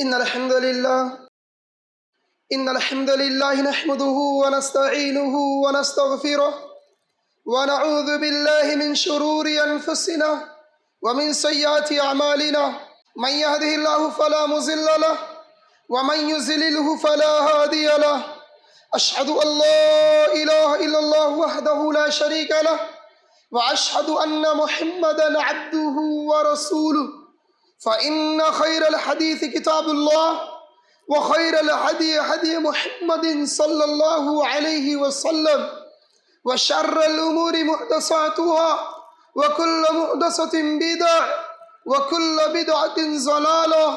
إن الحمد لله نحمده ونستعينه ونستغفره ونعوذ بالله من شرور أنفسنا ومن سيئات أعمالنا. من يهده الله فلا مضل له ومن يضلله فلا هادي له. أشهد أن لا إله إلا الله وحده لا شريك له وأشهد أن محمدا عبده ورسوله. فإن خير الحديث كتاب الله وخير الهدي هدي محمد صلى الله عليه وسلم وشر الأمور محدثاتها وكل محدثة بدعة وكل بدعة ضلالة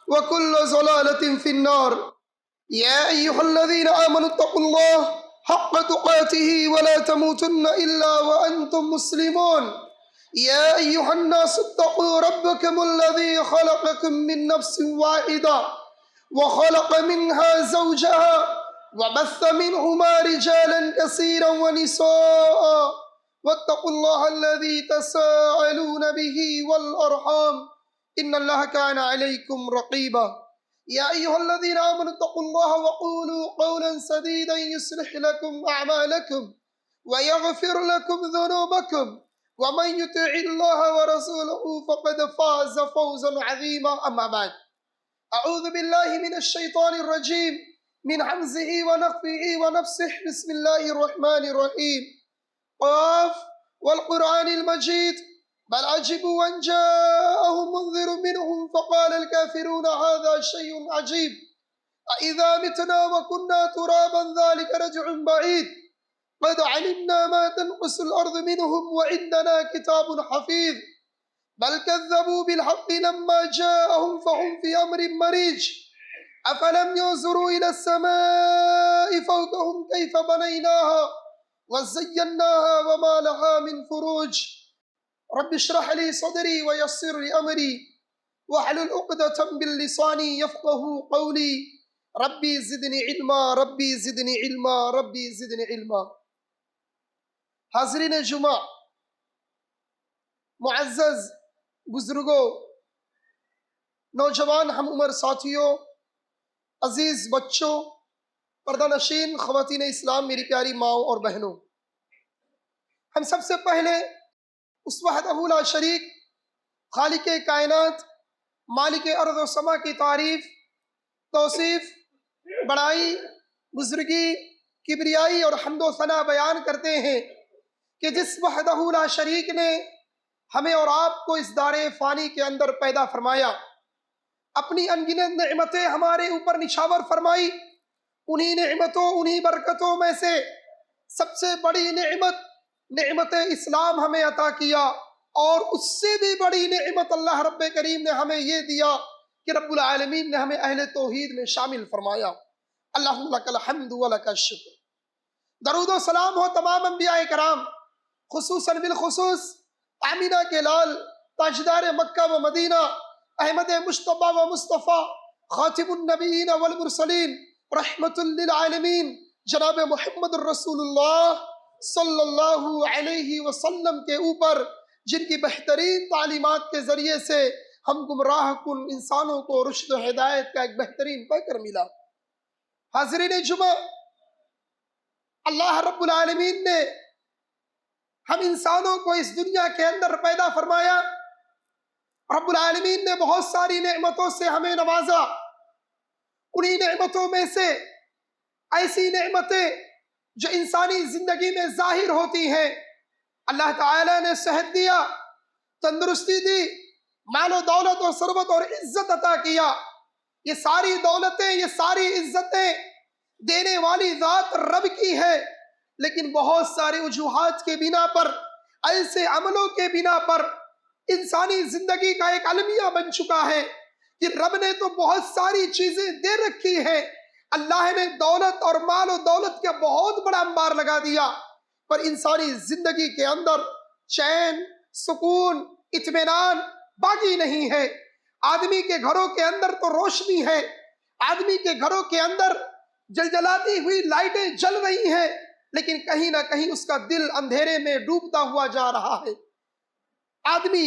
وكل ضلالة في النار. يا أيها الذين آمنوا اتقوا الله حق تقاته ولا تموتن إلا وأنتم مسلمون. يا أيها الناس اتقوا ربكم الذي خلقكم من نفس واحدة وخلق منها زوجها وبث منهما رجالا كثيرا ونساء واتقوا الله الذي تساءلون به والأرحام إن الله كان عليكم رقيبا. يا أيها الذين آمنوا اتقوا الله وقولوا قولا سديدا يصلح لكم أعمالكم ويغفر لكم ذنوبكم ومن يطع الله ورسوله فقد فاز فوزا عظيما. أما بعد، أعوذ بالله من الشيطان الرجيم من همزه ونفخه ونفسه. بسم الله الرحمن الرحيم. قاف والقرآن المجيد بل عجبوا أن جاءهم منذر منهم فقال الكافرون هذا شيء عجيب أإذا متنا وكنا ترابا ذلك رجع بعيد قد علمنا ما تنقص الأرض منهم وعندنا كتاب حفيظ بل كذبوا بالحق لما جاءهم فهم في أمر مريج أفلم ينظروا إلى السماء فوقهم كيف بنيناها وزيناها وما لها من فروج. رب اشرح لي صدري ويسر لي أمري واحلل عقدة من لساني يفقهوا قولي. ربي زدني علما ربي زدني علما ربی زدنی علما. حاضرین جمعہ، معزز بزرگوں، نوجوان ہم عمر ساتھیوں، عزیز بچوں، پردہ نشین خواتین اسلام، میری پیاری ماؤں اور بہنوں، ہم سب سے پہلے اس وحدہ لا شریک خالق کائنات مالک ارض و سما کی تعریف، توصیف، بڑائی، بزرگی، کبریائی اور حمد و ثنا بیان کرتے ہیں کہ جس وحدہ لا شریک نے ہمیں اور آپ کو اس دار فانی کے اندر پیدا فرمایا، اپنی انگنت نعمتیں ہمارے اوپر نچھاور فرمائی. انہی نعمتوں، انہی برکتوں میں سے سب سے بڑی نعمت اسلام ہمیں عطا کیا، اور اس سے بھی بڑی نعمت اللہ رب کریم نے ہمیں یہ دیا کہ رب العالمین نے ہمیں اہل توحید میں شامل فرمایا. اللہم لک الحمد و لک الشکر. درود و سلام ہو تمام انبیاء کرام، خصوصاً بالخصوص آمینہ کے لال، تاجدار مکہ و مدینہ، احمد مجتبیٰ و مصطفیٰ، خاتم النبیین والمرسلین، رحمت للعالمین، جناب محمد الرسول اللہ صلی اللہ علیہ وسلم کے اوپر، جن کی بہترین تعلیمات کے ذریعے سے ہم گمراہ کن انسانوں کو رشد و ہدایت کا ایک بہترین پیکر ملا. حاضرین جمعہ، اللہ رب العالمین نے ہم انسانوں کو اس دنیا کے اندر پیدا فرمایا. رب العالمین نے بہت ساری نعمتوں سے ہمیں نوازا. انہی نعمتوں میں سے ایسی نعمتیں جو انسانی زندگی میں ظاہر ہوتی ہیں، اللہ تعالیٰ نے صحت دیا، تندرستی دی، مال و دولت اور ثروت اور عزت عطا کیا. یہ ساری دولتیں، یہ ساری عزتیں دینے والی ذات رب کی ہے، لیکن بہت سارے وجوہات کے بنا پر، ایسے عملوں کے بنا پر انسانی زندگی کا ایک المیہ بن چکا ہے کہ رب نے تو بہت ساری چیزیں دے رکھی ہیں، اللہ نے دولت اور مال و دولت کا بہت بڑا انبار لگا دیا، پر انسانی زندگی کے اندر چین، سکون، اطمینان باقی نہیں ہے. آدمی کے گھروں کے اندر تو روشنی ہے، آدمی کے گھروں کے اندر جلجلاتی ہوئی لائٹیں جل رہی ہیں، لیکن کہیں نہ کہیں اس کا دل اندھیرے میں ڈوبتا ہوا جا رہا ہے. آدمی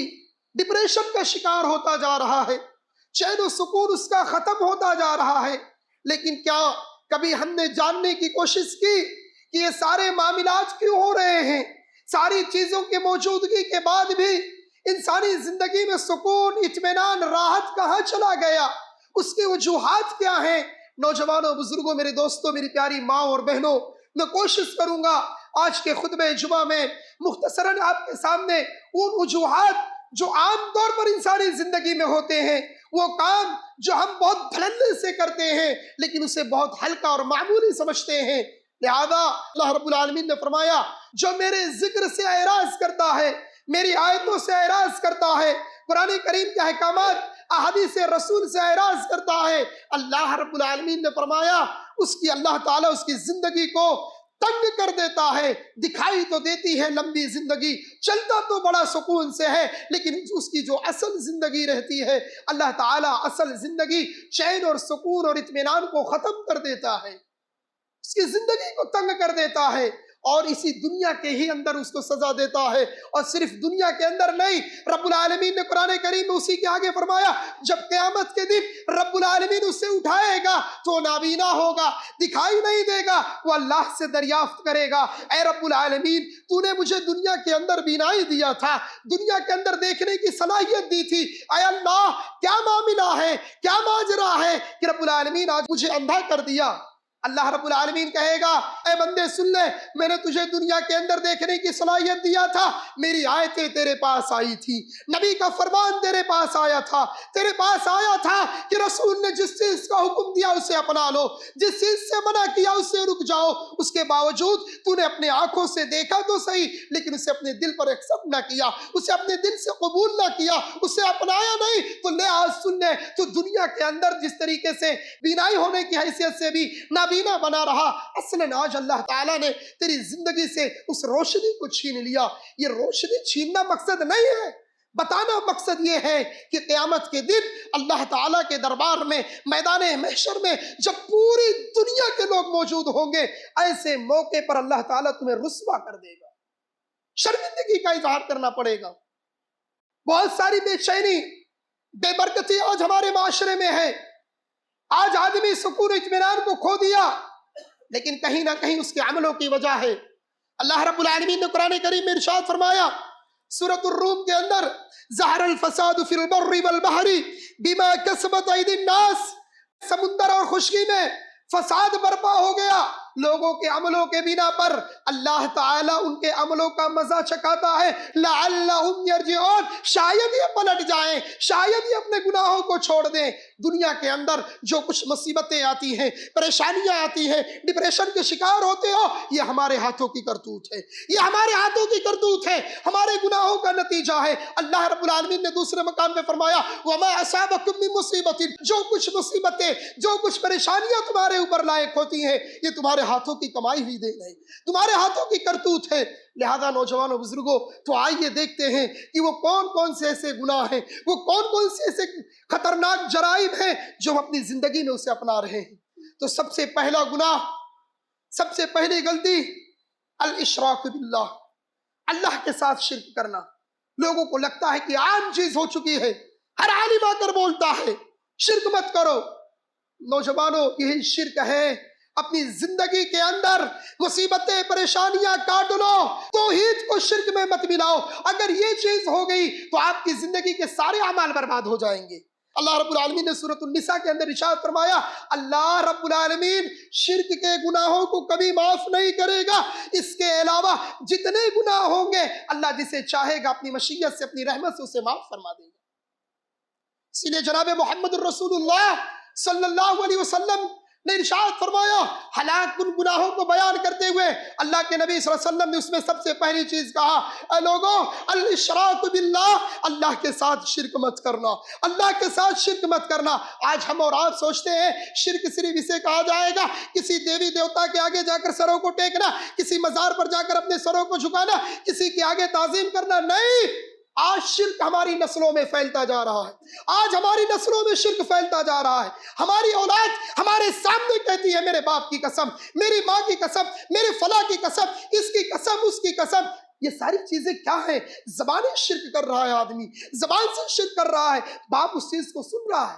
ڈپریشن کا شکار ہوتا جا رہا ہے. چین و سکون اس کا ختم ہوتا جا رہا ہے۔ لیکن کیا کبھی ہم نے جاننے کی کوشش کی کہ یہ سارے معاملات کیوں ہو رہے ہیں؟ ساری چیزوں کی موجودگی کے بعد بھی انسانی زندگی میں سکون، اطمینان، راحت کہاں چلا گیا؟ اس کی وجوہات کیا ہیں؟ نوجوانوں، بزرگوں، میرے دوستوں، میری پیاری ماں اور بہنوں، میں کوشش کروں گا آج کے خطبہ جمعہ میں مختصراً آپ کے سامنے ان وجوہات جو عام طور پر انسانی زندگی میں ہوتے ہیں، وہ کام جو ہم بہت دھڑلے سے کرتے ہیں لیکن اسے بہت ہلکا اور معمولی سمجھتے ہیں، لہذا اللہ رب العالمین نے فرمایا جو میرے ذکر سے اعراض کرتا ہے، میری آیتوں سے اعراض کرتا ہے، قرآن کریم کے احکامات، احادیث رسول سے اعراض کرتا ہے، اللہ رب العالمین نے فرمایا اس کی اللہ تعالیٰ اس کی زندگی کو تنگ کر دیتا ہے۔ دکھائی تو دیتی ہے لمبی زندگی، چلتا تو بڑا سکون سے ہے، لیکن اس کی جو اصل زندگی رہتی ہے، اللہ تعالیٰ اصل زندگی چین اور سکون اور اطمینان کو ختم کر دیتا ہے، اس کی زندگی کو تنگ کر دیتا ہے، اور اسی دنیا کے ہی اندر اس کو سزا دیتا ہے۔ اور صرف دنیا کے اندر نہیں، رب العالمین نے قرآن کریم میں اسی کے آگے فرمایا جب قیامت کے دن رب العالمین اسے اٹھائے گا تو نابینا ہوگا، دکھائی نہیں دے گا، وہ اللہ سے دریافت کرے گا، اے رب العالمین تو نے مجھے دنیا کے اندر بینائی دیا تھا، دنیا کے اندر دیکھنے کی صلاحیت دی تھی، اے اللہ کیا معاملہ ہے، کیا ماجرا ہے کہ رب العالمین آج مجھے اندھا کر دیا؟ اللہ رب العالمین کہے گا اے بندے سن لے، میں نے تجھے دنیا کے اندر دیکھنے کی صلاحیت دیا تھا، میری آیتیں تیرے پاس آئی تھی، نبی کا فرمان تیرے پاس آیا تھا، تیرے پاس آیا تھا کہ رسول نے جس چیز کا حکم دیا اسے اپنا لو، جس چیز سے منع کیا اس سے رک جاؤ، اس کے باوجود تو نے اپنے آنکھوں سے دیکھا تو صحیح لیکن اسے اپنے دل پر ایکسپٹ نہ کیا، اسے اپنے دل سے قبول نہ کیا، اسے اپنایا نہیں، تو لے آج سن لے، تو دنیا کے اندر جس طریقے سے بینائی ہونے کی حیثیت سے بھی نابینا بنا رہا، اصلاً آج اللہ تعالیٰ نے تیری زندگی سے اس روشنی کو چھین لیا۔ یہ روشنی چھیننا مقصد نہیں ہے، بتانا مقصد یہ ہے کہ قیامت کے دن اللہ تعالیٰ کے دربار میں، میدان محشر میں جب پوری دنیا کے لوگ موجود ہوں گے، ایسے موقع پر اللہ تعالیٰ تمہیں رسوا کر دے گا، شرمندگی کا اظہار کرنا پڑے گا۔ بہت ساری بے چینی، بے برکتی آج ہمارے معاشرے میں ہے، آج آدمی سکون اطمینان کو کھو دیا، لیکن کہیں نہ کہیں اس کے عملوں کی وجہ ہے۔ اللہ رب العالمین نے قرآن کریم میں ارشاد فرمایا سورۃ الروم کے اندر ظہر الفساد فی البر والبحر بما کسبت ایدی الناس، سمندر اور خشکی میں فساد برپا ہو گیا لوگوں کے عملوں کے بنا پر، اللہ تعالیٰ ان کے عملوں کا مزہ چکھاتا ہے، لعلہم یرجعون، شاید یہ پلٹ جائیں، شاید یہ اپنے گناہوں کو چھوڑ دیں۔ دنیا کے اندر جو کچھ مصیبتیں آتی ہیں، پریشانیاں آتی ہیں، ڈپریشن کے شکار ہوتے ہو، یہ ہمارے ہاتھوں کی کرتوت ہے، یہ ہمارے ہاتھوں کی کرتوت ہے، ہمارے گناہوں کا نتیجہ ہے۔ اللہ رب العالمین نے دوسرے مقام پہ فرمایا وَمَا أَصَابَكُم مِّن مُّصِيبَةٍ، جو کچھ مصیبتیں، جو کچھ پریشانیاں تمہارے اوپر لائق ہوتی ہیں، یہ تمہارے ہاتھوں کی کمائی ہوئی دین ہے، تمہارے ہاتھوں کی کرتوت ہے۔ لہذا نوجوانوں، بزرگوں، تو آئیے دیکھتے ہیں کہ وہ کون کون سے ایسے گناہ ہیں، وہ کون کون سے ایسے خطرناک جرائم ہیں جو ہم اپنی زندگی میں اسے اپنا رہے ہیں۔ تو سب سے پہلا گناہ، سب سے پہلی غلطی، الاشراک باللہ، اللہ کے ساتھ شرک کرنا۔ لوگوں کو لگتا ہے کہ عام چیز ہو چکی ہے، ہر عالم آ کر بولتا ہے شرک مت کرو۔ نوجوانوں، یہی شرک ہے، اپنی زندگی کے اندر مصیبتیں، پریشانیاں کاٹ لو، توحید کو شرک میں مت ملاؤ۔ اگر یہ چیز ہو گئی تو آپ کی زندگی کے سارے اعمال برباد ہو جائیں گے۔ اللہ رب العالمین نے سورۃ النساء کے اندر ارشاد فرمایا اللہ رب العالمین شرک کے گناہوں کو کبھی معاف نہیں کرے گا، اس کے علاوہ جتنے گناہ ہوں گے اللہ جسے چاہے گا اپنی مشیت سے، اپنی رحمت سے اسے معاف فرما دے گا۔ اسی لیے جناب محمد الرسول اللہ صلی اللہ علیہ وسلم نے ارشاد فرمایا، ہلاک ان گناہوں کو بیان کرتے ہوئے اللہ کے نبی صلی اللہ علیہ وسلم نے اس میں سب سے پہلی چیز کہا، اے لوگوں الاشراک باللہ، اللہ کے ساتھ شرک مت کرنا، اللہ کے ساتھ شرک مت کرنا۔ آج ہم اور آپ سوچتے ہیں شرک صرف اسے کہا جائے گا کسی دیوی دیوتا کے آگے جا کر سروں کو ٹیکنا، کسی مزار پر جا کر اپنے سروں کو جھکانا، کسی کے آگے تعظیم کرنا۔ نہیں، آج شرک ہماری نسلوں میں پھیلتا جا رہا ہے، آج ہماری نسلوں میں شرک پھیلتا جا رہا ہے۔ ہماری اولاد ہمارے سامنے کہتی ہے میرے باپ کی قسم، میری ماں کی قسم، میرے فلاں کی قسم، اس کی قسم، اس کی قسم۔ یہ ساری چیزیں کیا ہیں؟ زبانی شرک کر رہا ہے آدمی، زبان سے شرک کر رہا ہے، باپ اس چیز کو سن رہا ہے،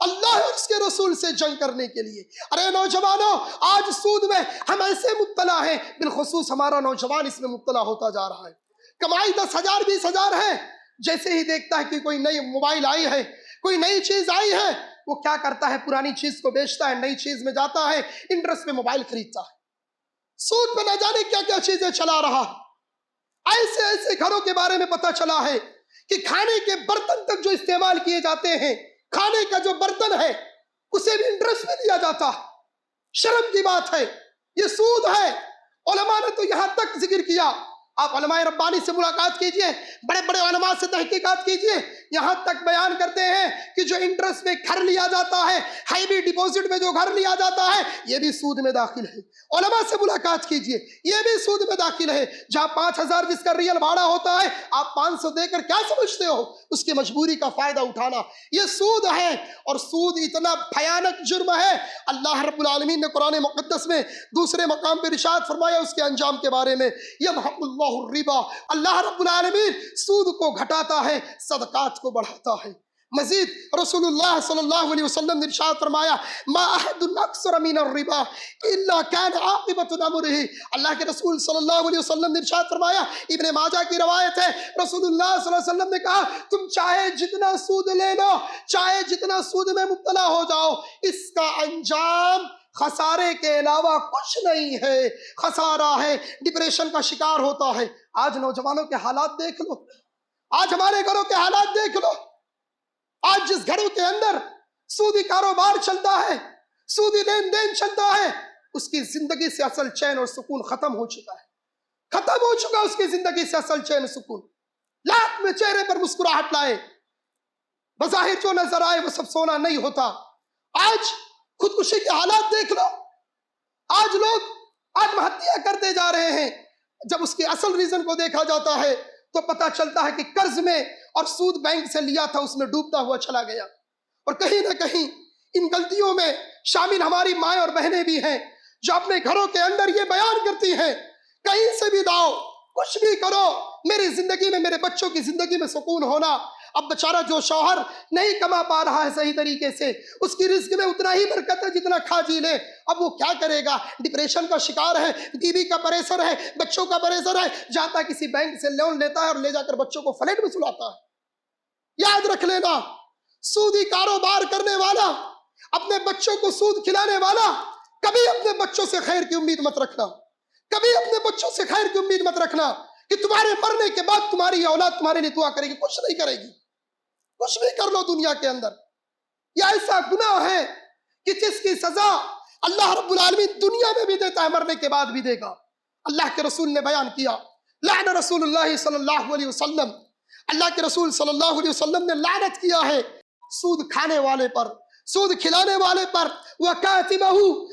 اللہ اور اس کے رسول سے جنگ کرنے کے لیے۔ ارے نوجوانوں، آج سود میں ہم ایسے مبتلا ہیں، بالخصوص ہمارا نوجوان اس میں مبتلا ہوتا جا رہا ہے۔ کمائی 10,000 20,000 ہے، جیسے ہی دیکھتا ہے کہ کوئی نئی موبائل آئی ہے، کوئی نئی چیز آئی ہے، وہ کیا کرتا ہے؟ پرانی چیز کو بیچتا ہے، نئی چیز میں جاتا ہے، انٹرسٹ پہ موبائل خریدتا ہے۔ سود پہ نہ جانے کیا کیا چیزیں چلا رہا ہے۔ ایسے ایسے گھروں کے بارے میں پتا چلا ہے کہ کھانے کے برتن تک جو استعمال کیے جاتے ہیں، کھانے کا جو برتن ہے اسے بھی انٹرسٹ میں دیا جاتا ہے۔ شرم کی بات ہے، یہ سود ہے۔ علماء نے تو یہاں تک ذکر کیا، آپ علماء ربانی سے ملاقات کیجئے، بڑے بڑے علماء سے تحقیقات کیجئے، یہاں تک بیان کرتے ہیں کہ جو انٹرسٹ پہ گھر لیا جاتا ہے، ہائی ڈپوزٹ میں جو گھر لیا جاتا ہے، یہ بھی سود میں داخل ہے۔ علماء سے ملاقات کیجئے، یہ بھی سود میں داخل ہے۔ جہاں 5,000 جس کا ریل بھاڑا ہوتا ہے، آپ 500 دے کر کیا سمجھتے ہو؟ اس کی مجبوری کا فائدہ اٹھانا، یہ سود ہے۔ اور سود اتنا بھیانک جرم ہے، اللہ رب العالمین نے قرآن مقدس میں دوسرے مقام پر ارشاد فرمایا اس کے انجام کے بارے میں، یمحق اللہ الربا، اللہ رب العالمین سود کو گھٹاتا ہے، صدقات کو بڑھاتا ہے۔ مزید رسول اللہ صلی اللہ علیہ وسلم نے ارشاد فرمایا، ما احد اکثر من الربا الا كان عاقبۃ امرہ، اللہ کے رسول صلی اللہ علیہ وسلم نے ارشاد فرمایا، ابن ماجہ کی روایت ہے، رسول اللہ صلی اللہ علیہ وسلم نے کہا، تم چاہے جتنا سود لے لو، چاہے جتنا سود میں مبتلا ہو جاؤ، اس کا انجام خسارے کے علاوہ کچھ نہیں ہے، خسارہ ہے، ڈپریشن کا شکار ہوتا ہے۔ آج نوجوانوں کے حالات دیکھ لو، آج ہمارے گھروں کے حالات دیکھ لو، آج جس گھروں کے اندر سودی کاروبار چلتا ہے، سودی لین دین چلتا ہے، اس کی زندگی سے اصل چین اور سکون ختم ہو چکا ہے، ختم ہو چکا اس کی زندگی سے اصل چین اور سکون۔ لاکھ میں چہرے پر مسکراہٹ لائے، بظاہر جو نظر آئے وہ سب سونا نہیں ہوتا۔ آج خودکشی کے حالات دیکھ لو، آج لوگ آتم ہتیا کرتے جا رہے ہیں۔ جب اس کے اصل ریزن کو دیکھا جاتا ہے تو پتہ چلتا ہے کہ قرض میں اور سود بینک سے لیا تھا، اس میں ڈوبتا ہوا چلا گیا۔ اور کہیں نہ کہیں ان غلطیوں میں شامل ہماری مائیں اور بہنیں بھی ہیں، جو اپنے گھروں کے اندر یہ بیان کرتی ہیں، کہیں سے بھی لاؤ، کچھ بھی کرو، میری زندگی میں، میرے بچوں کی زندگی میں سکون ہونا۔ اب بیچارہ جو شوہر نہیں کما پا رہا ہے صحیح طریقے سے، اس کی رزق میں اتنا ہی برکت ہے جتنا کھا جی لے، اب وہ کیا کرے گا؟ ڈپریشن کا شکار ہے، بیوی کا پریشر ہے، بچوں کا پریشر ہے، جاتا ہے کسی بینک سے لون لیتا ہے اور لے جا کر بچوں کو فلیٹ میں سلاتا ہے۔ یاد رکھ لینا، سودی کاروبار کرنے والا، اپنے بچوں کو سود کھلانے والا، کبھی اپنے بچوں سے خیر کی امید مت رکھنا، کبھی اپنے بچوں سے خیر کی امید مت رکھنا کہ تمہارے مرنے کے بعد تمہاری اولاد تمہارے لیے دعا کرے گی، کچھ نہیں کرے گی۔ کچھ بھی کر لو دنیا کے اندر، یہ ایسا گناہ ہے کہ جس کی سزا اللہ رب العالمین دنیا میں بھی دیتا ہے، مرنے کے بعد بھی دے گا۔ اللہ کے رسول نے بیان کیا، لعن رسول اللہ صلی اللہ علیہ وسلم، اللہ کے رسول صلی اللہ علیہ وسلم نے لعنت کیا ہے سود کھانے والے پر، سود کھلانے والے پر، وکاتبہ،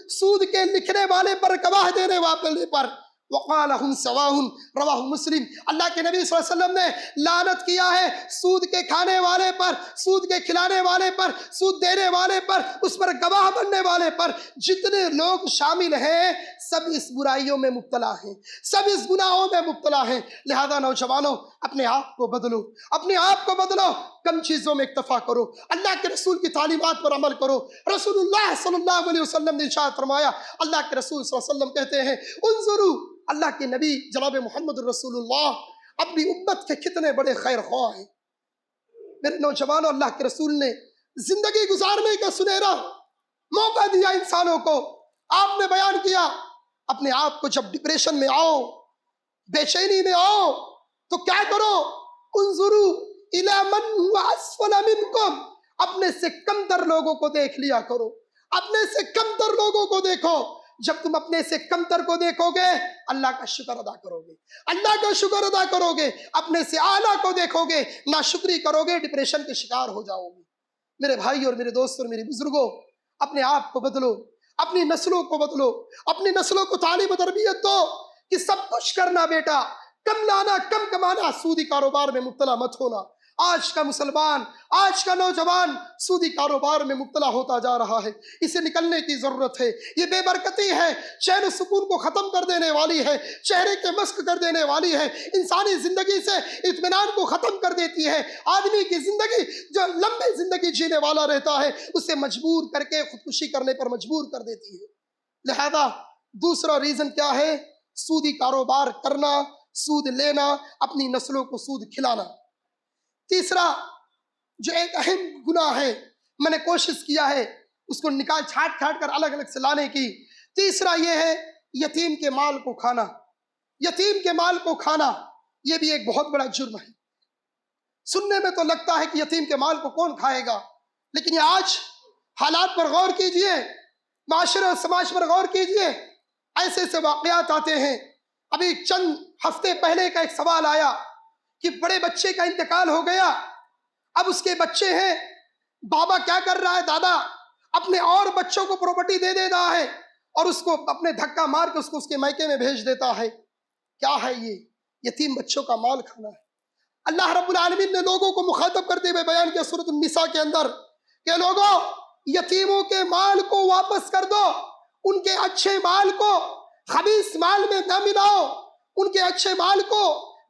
سود کے لکھنے والے پر، گواہ دینے والے پر، وقال هم سواء، رواہ مسلم، اللہ کے نبی صلی اللہ علیہ وسلم نے لعنت کیا ہے سود کے کھانے والے پر، سود کے کھلانے والے پر، سود دینے والے پر، اس پر گواہ بننے والے پر۔ جتنے لوگ شامل ہیں سب اس برائیوں میں مبتلا ہیں، سب اس گناہوں میں مبتلا ہیں۔ لہذا نوجوانوں، اپنے آپ کو بدلو، اپنے آپ کو بدلو، کم چیزوں میں اکتفا کرو، اللہ کے رسول کی تعلیمات پر عمل کرو۔ رسول اللہ صلی اللہ علیہ وسلم نے ارشاد فرمایا، اللہ کے رسول صلی اللہ علیہ وسلم کہتے ہیں، انظروا، اللہ کے نبی جناب محمد الرسول اللہ اپنی امت کے کتنے بڑے خیر خواہ ہیں۔ میرے نوجوانوں، اللہ کے رسول نے زندگی گزارنے کا سنہرا موقع دیا انسانوں کو۔ آپ نے بیان کیا، اپنے آپ کو جب ڈپریشن میں آؤ، بے چینی میں آؤ، تو کیا کرو؟ انظروا الی من هو اسفل منکم، اپنے سے کم تر لوگوں کو دیکھ لیا کرو، اپنے سے کم تر لوگوں کو دیکھو۔ جب تم اپنے سے کم تر کو دیکھو گے، اللہ کا شکر ادا کرو گے، اللہ کا شکر ادا کرو گے۔ اپنے سے اعلیٰ کو دیکھو گے، ناشکری کرو گے، ڈپریشن کے شکار ہو جاؤ گے۔ میرے بھائی اور میرے دوست اور میرے بزرگوں، اپنے آپ کو بدلو، اپنی نسلوں کو بدلو، اپنی نسلوں کو تعلیم و تربیت دو کہ سب کچھ کرنا بیٹا، کم لانا، کم کمانا، سودی کاروبار میں مبتلا مت ہونا۔ آج کا مسلمان، آج کا نوجوان سودی کاروبار میں مبتلا ہوتا جا رہا ہے. اسے نکلنے کی ضرورت ہے. یہ بے برکتی ہے، چین و سکون کو ختم کر دینے والی ہے، چہرے کے مسک کر دینے والی ہے، انسانی زندگی سے اطمینان کو ختم کر دیتی ہے. آدمی کی زندگی جو لمبی زندگی جینے والا رہتا ہے اسے مجبور کر کے خودکشی کرنے پر مجبور کر دیتی ہے. لہذا دوسرا ریزن کیا ہے؟ سودی کاروبار کرنا، سود لینا، اپنی نسلوں کو سود کھلانا. تیسرا جو ایک اہم گناہ ہے، میں نے کوشش کیا ہے اس کو نکال چھاٹ کر الگ الگ سے لانے کی. تیسرا یہ ہے یتیم کے مال کو کھانا. یتیم کے مال کو کھانا یہ بھی ایک بہت بڑا جرم ہے. سننے میں تو لگتا ہے کہ یتیم کے مال کو کون کھائے گا، لیکن یہ آج حالات پر غور کیجئے، معاشرے اور سماج پر غور کیجئے. ایسے ایسے واقعات آتے ہیں. ابھی چند ہفتے پہلے کا ایک سوال آیا کہ بڑے بچے کا انتقال ہو گیا، اب اس کے بچے ہیں، بابا کیا کر رہا ہے؟ دادا اپنے اور بچوں کو پراپرٹی دے دیتا ہے اور اس کو اپنے دھکا مار کے اس کے میکے میں بھیج دیتا ہے. کیا ہے یہ؟ یتیم بچوں کا مال کھانا ہے. اللہ رب العالمین نے لوگوں کو مخاطب کرتے ہوئے بیان کیا سورۃ النساء کے اندر کہ لوگوں، یتیموں کے مال کو واپس کر دو، ان کے اچھے مال کو خبیث مال میں نہ ملاؤ، ان کے اچھے مال کو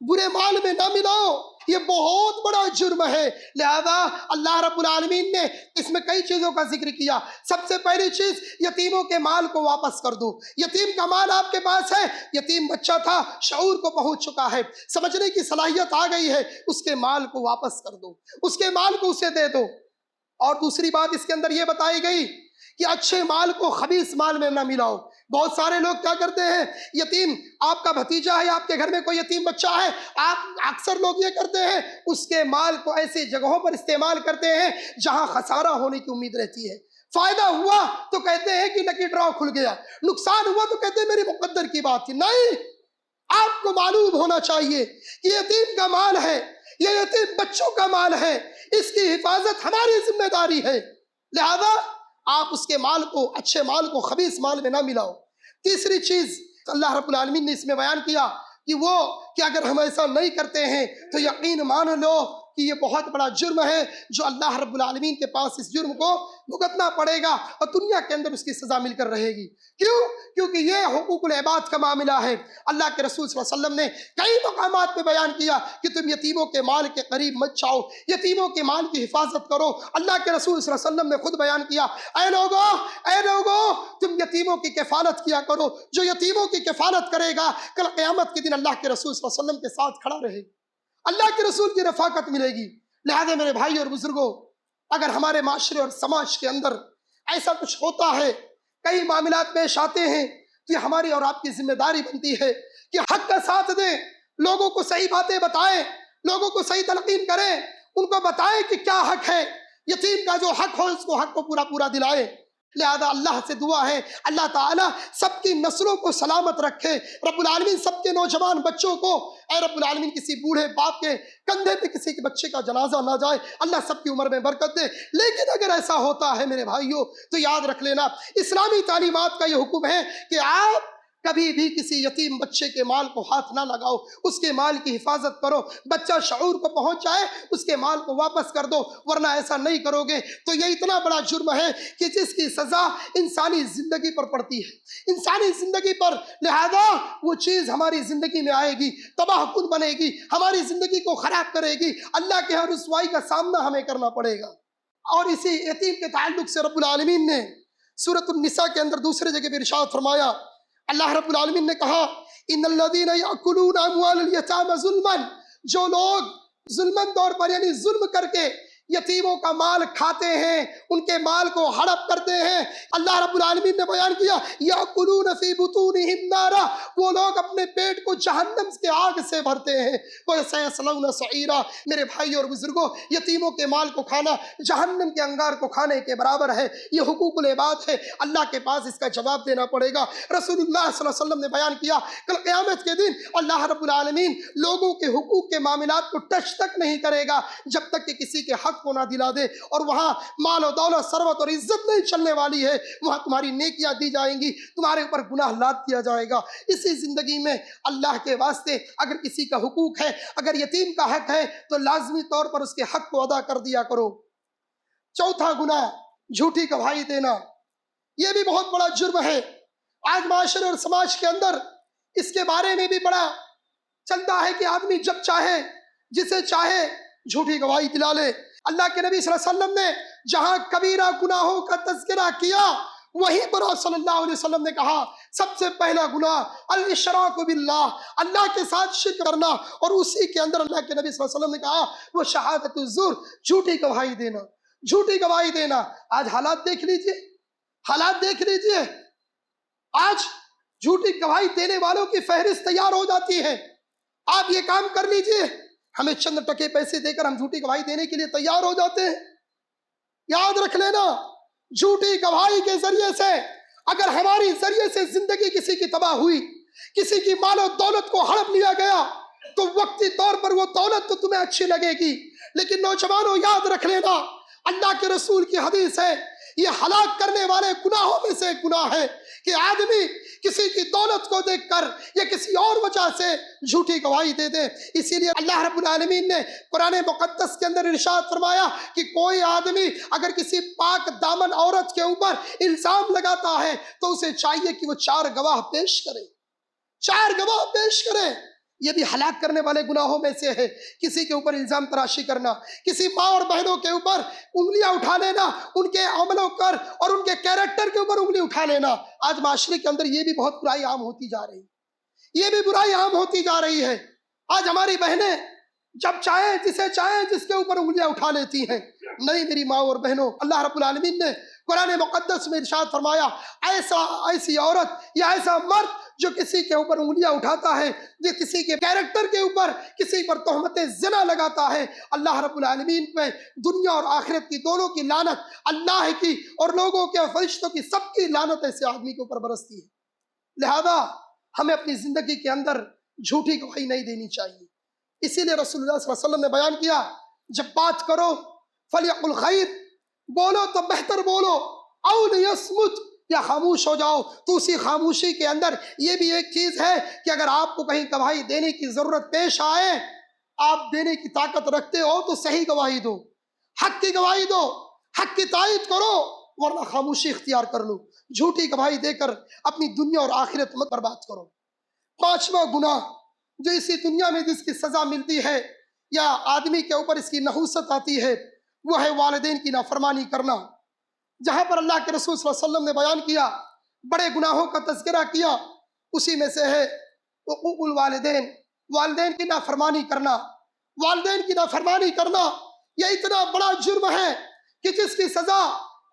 برے مال میں نہ ملاؤ. یہ بہت بڑا جرم ہے. لہذا اللہ رب العالمین نے اس میں کئی چیزوں کا ذکر کیا. سب سے پہلی چیز یتیموں کے مال کو واپس کر دو. یتیم کا مال آپ کے پاس ہے، یتیم بچہ تھا، شعور کو پہنچ چکا ہے، سمجھنے کی صلاحیت آ گئی ہے، اس کے مال کو واپس کر دو، اس کے مال کو اسے دے دو. اور دوسری بات اس کے اندر یہ بتائی گئی کہ اچھے مال کو خبیث مال میں نہ ملاؤ. بہت سارے لوگ کیا کرتے ہیں، یتیم آپ کا بھتیجا ہے، آپ کے گھر میں کوئی یتیم بچہ ہے، آپ اکثر لوگ یہ کرتے ہیں اس کے مال کو ایسی جگہوں پر استعمال کرتے ہیں جہاں خسارہ ہونے کی امید رہتی ہے. فائدہ ہوا تو کہتے ہیں کہ لکی ڈرا کھل گیا، نقصان ہوا تو کہتے ہیں میری مقدر کی بات تھی. نہیں، آپ کو معلوم ہونا چاہیے کہ یتیم کا مال ہے، یہ یتیم بچوں کا مال ہے، اس کی حفاظت ہماری ذمہ داری ہے. لہذا آپ اس کے مال کو، اچھے مال کو خبیث مال میں نہ ملاؤ. تیسری چیز اللہ رب العالمین نے اس میں بیان کیا کہ اگر ہم ایسا نہیں کرتے ہیں تو یقین مان لو کہ یہ بہت بڑا جرم ہے جو اللہ رب العالمین کے پاس اس جرم کو بھگتنا پڑے گا اور دنیا کے اندر اس کی سزا مل کر رہے گی. کیوں؟ کیونکہ یہ حقوق العباد کا معاملہ ہے. اللہ کے رسول صلی اللہ علیہ وسلم نے کئی مقامات پہ بیان کیا کہ تم یتیموں کے مال کے قریب مت جاؤ، یتیموں کے مال کی حفاظت کرو. اللہ کے رسول صلی اللہ علیہ وسلم نے خود بیان کیا، اے لوگوں تم یتیموں کی کفالت کیا کرو. جو یتیموں کی کفالت کرے گا کل قیامت کے دن اللہ کے رسول صلی اللہ علیہ وسلم کے ساتھ کھڑا رہے گا، اللہ کے رسول کی رفاقت ملے گی. لہذا میرے بھائی اور بزرگوں، اگر ہمارے معاشرے اور سماج کے اندر ایسا کچھ ہوتا ہے، کئی معاملات پیش آتے ہیں، تو یہ ہماری اور آپ کی ذمہ داری بنتی ہے کہ حق کا ساتھ دیں، لوگوں کو صحیح باتیں بتائیں، لوگوں کو صحیح تلقین کریں، ان کو بتائیں کہ کیا حق ہے، یتیم کا جو حق ہو اس کو حق کو پورا دلائیں. لہذا اللہ سے دعا ہے اللہ تعالیٰ سب کی نسلوں کو سلامت رکھے. رب العالمین سب کے نوجوان بچوں کو، اے رب العالمین کسی بوڑھے باپ کے کندھے پہ کسی کے بچے کا جنازہ نہ جائے، اللہ سب کی عمر میں برکت دے. لیکن اگر ایسا ہوتا ہے میرے بھائیوں تو یاد رکھ لینا، اسلامی تعلیمات کا یہ حکم ہے کہ آپ کبھی بھی کسی یتیم بچے کے مال کو ہاتھ نہ لگاؤ، اس کے مال کی حفاظت کرو. بچہ شعور کو پہنچ جائے اس کے مال کو واپس کر دو، ورنہ ایسا نہیں کرو گے تو یہ اتنا بڑا جرم ہے کہ جس کی سزا انسانی زندگی پر پڑتی ہے، انسانی زندگی پر. لہذا وہ چیز ہماری زندگی میں آئے گی، تباہ کن بنے گی، ہماری زندگی کو خراب کرے گی، اللہ کے ہر رسوائی کا سامنا ہمیں کرنا پڑے گا. اور اسی یتیم کے تعلق سے رب العالمین نے سورۃ النساء کے اندر دوسرے جگہ پہ ارشاد فرمایا، اللہ رب العالمین نے کہا ان الذین یاکلون اموال الیتامی ظلما، جو لوگ ظلمن طور پر یعنی ظلم کر کے یتیموں کا مال کھاتے ہیں، ان کے مال کو ہڑپ کرتے ہیں، اللہ رب العالمین نے بیان کیا یاکلون فی بطونہم نارا، وہ لوگ اپنے پیٹ کو جہنم کے آگ سے بھرتے ہیں، وَسَيَصْلَوْنَ سَعِيرًا. میرے بھائی اور بزرگوں، یتیموں کے مال کو کھانا جہنم کے انگار کو کھانے کے برابر ہے. یہ حقوق العباد ہے، اللہ کے پاس اس کا جواب دینا پڑے گا. رسول اللہ صلی اللہ علیہ وسلم نے بیان کیا کل قیامت کے دن اللہ رب العالمین لوگوں کے حقوق کے معاملات کو ٹچ تک نہیں کرے گا جب تک کہ کسی کے حق حق کو نہ دلا دے، اور وہاں مال و دولت، ثروت اور عزت نہیں چلنے والی ہے، وہاں تمہاری نیکیاں دی جائیں گی، تمہارے اوپر گناہ لاد دیا جائے گا۔ اسی زندگی میں اللہ کے واسطے اگر کسی کا حقوق ہے، اگر یتیم کا حق ہے تو لازمی طور پر اس کے حق کو ادا کر دیا کرو۔ چوتھا گناہ جھوٹی گواہی دینا، یہ بھی بہت بڑا جرم ہے۔ آج معاشرے اور سماج کے اندر اس کے بارے میں بھی بڑا چلتا ہے کہ آدمی جب چاہے جسے چاہے جھوٹی گواہی دلا لے۔ اللہ کے نبی صلی اللہ علیہ وسلم نے جہاں کبیرہ گناہوں کا تذکرہ کیا، وہیں پر آپ صلی اللہ علیہ وسلم نے کہا سب سے پہلا گناہ الاشراک باللہ، اللہ کے ساتھ شرک کرنا، اور اسی کے اندر اللہ کے نبی صلی اللہ علیہ وسلم نے کہا وہ شہادت الزور، جھوٹی گواہی دینا، جھوٹی گواہی دینا۔ آج حالات دیکھ لیجئے، حالات دیکھ لیجئے، آج جھوٹی گواہی دینے والوں کی فہرست تیار ہو جاتی ہے۔ آپ یہ کام کر لیجئے، ہمیں چند ٹکے پیسے دے کر ہم جھوٹی گواہی دینے کے لیے تیار ہو جاتے ہیں۔ یاد رکھ لینا، جھوٹی گواہی کے ذریعے سے اگر ہماری ذریعے سے زندگی کسی کی تباہ ہوئی، کسی کی مال و دولت کو ہڑپ لیا گیا، تو وقتی طور پر وہ دولت تو تمہیں اچھی لگے گی، لیکن نوجوانوں یاد رکھ لینا، اللہ کے رسول کی حدیث ہے، یہ ہلاک کرنے والے گناہوں میں سے ایک گناہ ہے کہ آدمی کسی کی دولت کو دیکھ کر یا کسی اور وجہ سے جھوٹی گواہی دے دے۔ اسی لیے اللہ رب العالمین نے قرآن مقدس کے اندر ارشاد فرمایا کہ کوئی آدمی اگر کسی پاک دامن عورت کے اوپر الزام لگاتا ہے تو اسے چاہیے کہ وہ 4 گواہ پیش کرے، 4 گواہ پیش کرے۔ یہ بھی ہلاک کرنے والے گناہوں میں سے ہے، کسی کے اوپر الزام تراشی کرنا، کسی ماں اور بہنوں کے اوپر انگلیاں اٹھا لینا، ان کے عملوں پر اور ان کے کیریکٹر کے اوپر انگلی اٹھا لینا۔ آج معاشرے کے اندر یہ بھی بہت برائی عام ہوتی جا رہی ہے، یہ بھی برائی عام ہوتی جا رہی ہے۔ آج ہماری بہنیں جب چاہیں جسے چاہیں جس کے اوپر انگلیاں اٹھا لیتی ہیں۔ نہیں میری ماں اور بہنوں، اللہ رب العالمین نے قرآن مقدس میں ارشاد فرمایا ایسی عورت یا ایسا مرد جو کسی کے اوپر انگلیاں اٹھاتا ہے، جو کسی کے کیریکٹر کے اوپر کسی پر تہمت زنا لگاتا ہے، اللہ رب العالمین پہ دنیا اور آخرت کی دونوں کی لعنت، اللہ کی اور لوگوں کے اور فرشتوں کی سب کی لعنت ایسے آدمی کے اوپر برستی ہے۔ لہذا ہمیں اپنی زندگی کے اندر جھوٹی گواہی نہیں دینی چاہیے۔ اسی لیے رسول اللہ صلی اللہ علیہ وسلم نے بیان کیا جب بات کرو فلیقل خیر، بولو تو بہتر بولو، او لیصمت، یا خاموش ہو جاؤ۔ تو اسی خاموشی کے اندر یہ بھی ایک چیز ہے کہ اگر آپ کو کہیں گواہی دینے کی ضرورت پیش آئے، آپ دینے کی طاقت رکھتے ہو تو صحیح گواہی دو، حق کی گواہی دو، حق کی تائید کرو، ورنہ خاموشی اختیار کر لو۔ جھوٹی گواہی دے کر اپنی دنیا اور آخرت مت برباد کرو۔ 5واں گناہ جو اسی دنیا میں جس کی سزا ملتی ہے یا آدمی کے اوپر اس کی نحوست آتی ہے، وہ ہے والدین کی نافرمانی کرنا۔ جہاں پر اللہ کے رسول صلی اللہ علیہ وسلم نے بیان کیا، بڑے گناہوں کا تذکرہ کیا، اسی میں سے ہے حقوق الوالدین، والدین کی نافرمانی کرنا۔ والدین کی نافرمانی کرنا یہ اتنا بڑا جرم ہے کہ جس کی سزا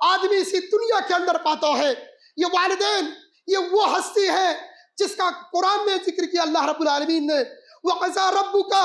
آدمی اسی دنیا کے اندر پاتا ہے۔ یہ والدین یہ وہ ہستی ہے جس کا قرآن میں ذکر کیا اللہ رب العالمین نے، وَقَضَىٰ رَبُّكَ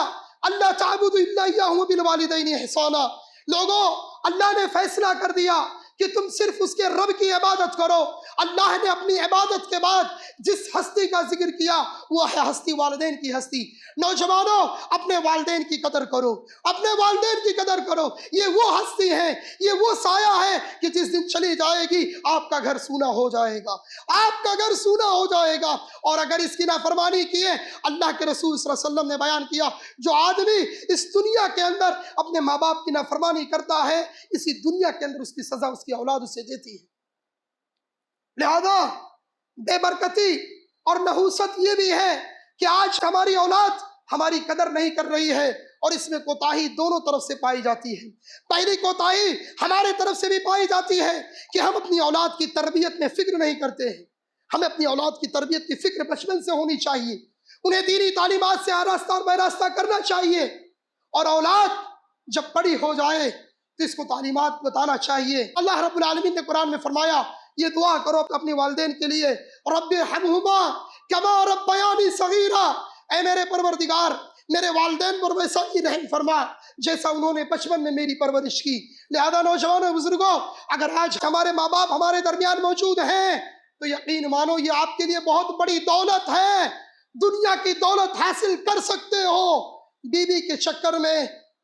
أَلَّا تَعْبُدُوا إِلَّا إِيَّاهُ وَبِالْوَالِدَيْنِ إِحْسَانًا۔ لوگوں، اللہ نے فیصلہ کر دیا کہ تم صرف اس کے رب کی عبادت کرو۔ اللہ نے اپنی عبادت کے بعد جس ہستی کا ذکر کیا وہ ہے ہستی والدین کی ہستی۔ نوجوانوں، اپنے والدین کی قدر کرو، اپنے والدین کی قدر کرو۔ یہ وہ ہستی ہے، یہ وہ سایہ ہے کہ جس دن چلی جائے گی آپ کا گھر سونا ہو جائے گا، آپ کا گھر سونا ہو جائے گا۔ اور اگر اس کی نافرمانی کیے، اللہ کے رسول صلی اللہ علیہ وسلم نے بیان کیا جو آدمی اس دنیا کے اندر اپنے ماں باپ کی نافرمانی کرتا ہے، اسی دنیا کے اندر اس کی سزا اس کی اولاد اسے دیتی ہے۔ لہذا بے برکتی اور نحوست یہ بھی ہے کہ آج ہماری اولاد ہماری قدر نہیں کر رہی ہے، اور اس میں کوتاہی دونوں طرف سے پائی جاتی ہے۔ پہلی کوتاہی ہمارے طرف سے بھی پائی جاتی ہے کہ ہم اپنی اولاد کی تربیت میں فکر نہیں کرتے ہیں۔ ہمیں اپنی اولاد کی تربیت کی فکر بچپن سے ہونی چاہیے، انہیں دینی تعلیمات سے آراستہ اور بیراستہ کرنا چاہیے، اور اولاد جب بڑی ہو جائے تو اس کو تعلیمات بتانا چاہیے۔ اللہ رب العالمین نے قرآن میں فرمایا یہ دعا کرو اپنے والدین کے لیے، رب ارحمہما کما ربیانی صغیرا، اے میرے پروردگار میرے والدین پر ویسا ہی رحم فرما جیسا انہوں نے بچپن میں میری پرورش کی۔ لہذا نوجوانوں بزرگوں، اگر آج ہمارے ماں باپ ہمارے درمیان موجود ہیں تو یقین مانو یہ آپ کے لیے بہت بڑی دولت ہے۔ دنیا کی دولت حاصل کر سکتے ہو، بیوی کے چکر میں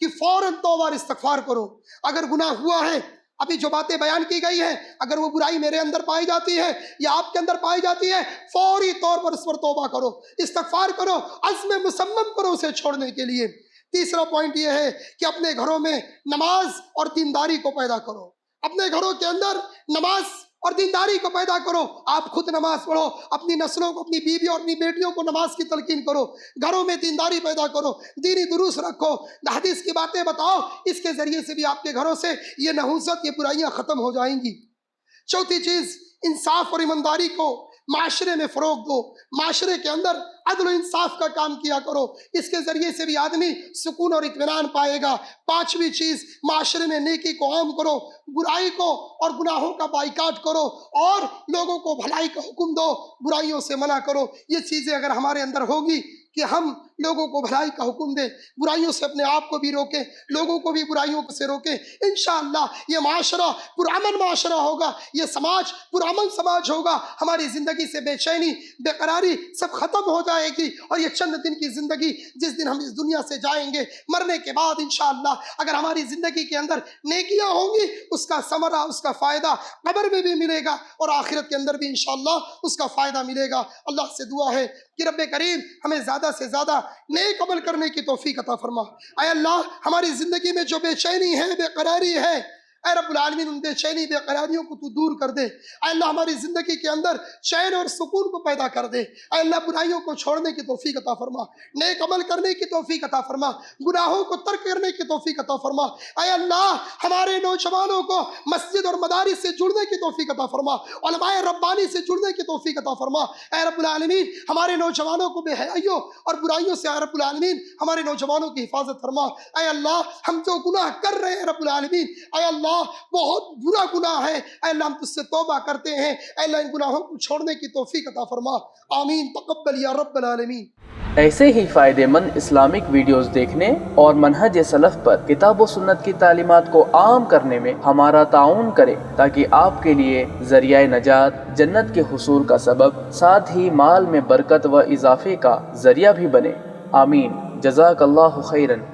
کہ فوراً توبہ اور استغفار کرو. اگر گناہ ہوا ہے، ابھی جو باتیں بیان کی گئی ہیں، اگر وہ برائی میرے اندر پائی جاتی ہے یا آپ کے اندر پائی جاتی ہے، فوری طور پر اس پر توبہ کرو، استغفار کرو، عزم مصمم کرو اسے چھوڑنے کے لیے. تیسرا پوائنٹ یہ ہے کہ اپنے گھروں میں نماز اور دینداری کو پیدا کرو. اپنے گھروں کے اندر نماز اور دینداری کو پیدا کرو. آپ خود نماز پڑھو، اپنی نسلوں کو، اپنی بیوی اور اپنی بیٹیوں کو نماز کی تلقین کرو. گھروں میں دینداری پیدا کرو، دینی دروس رکھو، حدیث کی باتیں بتاؤ. اس کے ذریعے سے بھی آپ کے گھروں سے یہ نحوست، یہ برائیاں ختم ہو جائیں گی. چوتھی چیز، انصاف اور ایمانداری کو معاشرے میں فروغ دو. معاشرے کے اندر عدل و انصاف کا کام کیا کرو. اس کے ذریعے سے بھی آدمی سکون اور اطمینان پائے گا. پانچویں چیز، معاشرے میں نیکی کو عام کرو، برائی کو اور گناہوں کا بائیکاٹ کرو، اور لوگوں کو بھلائی کا حکم دو، برائیوں سے منع کرو. یہ چیزیں اگر ہمارے اندر ہوگی کہ ہم لوگوں کو بھلائی کا حکم دیں، برائیوں سے اپنے آپ کو بھی روکیں، لوگوں کو بھی برائیوں سے روکیں، انشاءاللہ یہ معاشرہ پرامن معاشرہ ہوگا، یہ سماج پرامن سماج ہوگا. ہماری زندگی سے بے چینی، بے قراری سب ختم ہو جائے گی. اور یہ چند دن کی زندگی، جس دن ہم اس دنیا سے جائیں گے، مرنے کے بعد انشاءاللہ اگر ہماری زندگی کے اندر نیکیاں ہوں گی، اس کا ثمرہ، اس کا فائدہ قبر میں بھی ملے گا اور آخرت کے اندر بھی انشاءاللہ اس کا فائدہ ملے گا. اللہ سے دعا ہے کہ رب کریم ہمیں زیادہ سے زیادہ نیک عمل کرنے کی توفیق عطا فرما. اے اللہ، ہماری زندگی میں جو بے چینی ہے، بے قراری ہے، اے رب العالمین ان بے چینی، بے قراریوں کو تو دور کر دے. اے اللہ، ہماری زندگی کے اندر چین اور سکون کو پیدا کر دے. اے اللہ، برائیوں کو چھوڑنے کی توفیق عطا فرما، نیک عمل کرنے کی توفیق عطا فرما، گناہوں کو ترک کرنے کی توفیق عطا فرما. اے اللہ، ہمارے نوجوانوں کو مسجد اور مدارس سے جڑنے کی توفیق عطا فرما، علماء ربانی سے جڑنے کی توفیق عطا فرما. اے رب العالمین، ہمارے نوجوانوں کو بے حیائیوں اور برائیوں سے اے رب العالمین ہمارے نوجوانوں کی حفاظت فرما. اے اللہ، ہم جو گناہ کر رہے ہیں رب العالمین، اے اللہ بہت برا گناہ ہے، اے اللہ ہم تجھ سے توبہ کرتے ہیں. اے اللہ ان گناہوں کو چھوڑنے کی توفیق عطا فرما. آمین. تقبل یا رب العالمین. ایسے ہی فائدہ مند اسلامک ویڈیوز دیکھنے اور منہج سلف پر کتاب و سنت کی تعلیمات کو عام کرنے میں ہمارا تعاون کریں، تاکہ آپ کے لیے ذریعہ نجات، جنت کے حصول کا سبب، ساتھ ہی مال میں برکت و اضافے کا ذریعہ بھی بنے. آمین. جزاک اللہ خیرن.